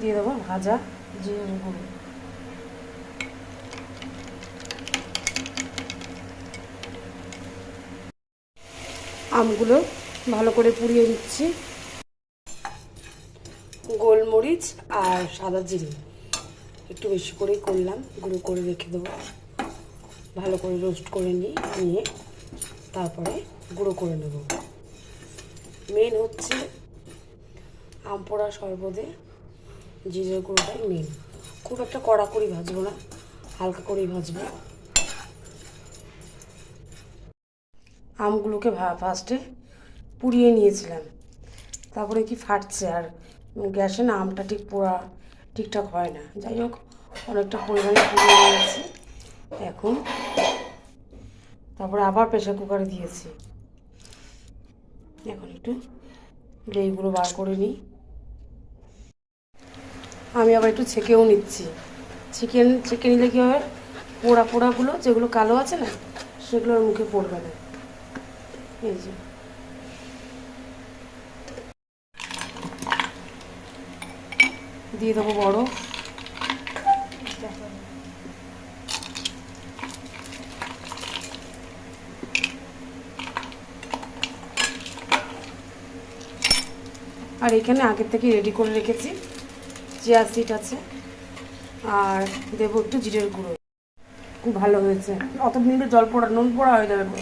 দিয়ে দেবো ভাজা জিরের গুঁড়ো। আমগুলো ভালো করে পুড়িয়ে দিচ্ছি। গোলমরিচ আর সাদা জিরে একটু বেশি করেই করলাম, গুঁড়ো করে রেখে দেবো। ভালো করে রোস্ট করে নিয়ে তারপরে গুঁড়ো করে নেব। মেন হচ্ছে আম পোড়া শরবতে জিরের গুঁড়োটাই মেন। খুব একটা কড়া করে ভাজবো না, হালকা করেই ভাজবো। আমগুলোকে ফার্স্টে পুড়িয়ে নিয়েছিলাম, তারপরে কি ফাটছে, আর গ্যাসে না আমটা ঠিক পোড়া ঠিকঠাক হয় না। যাই হোক, অনেকটা পরিমাণে পুড়িয়ে নিয়েছি। এখন তারপরে আবার প্রেশার কুকারে দিয়েছি। এখন একটু এইগুলো বার করে নিই। আমি আবার একটু ছেঁকেও নিচ্ছি। ছেঁকে নিলে কী হবে, পোড়াগুলো যেগুলো কালো আছে না, সেগুলো আর মুখে পড়বে না। এই যে দিয়ে দেবো বরফ। আর এখানে আগের থেকে রেডি করে রেখেছি চিয়া সিড আছে, আর দেবো একটু জিরের গুঁড়ো। খুব ভালো হয়েছে, অত নিলে নুন পোড়া হয়ে যাবে।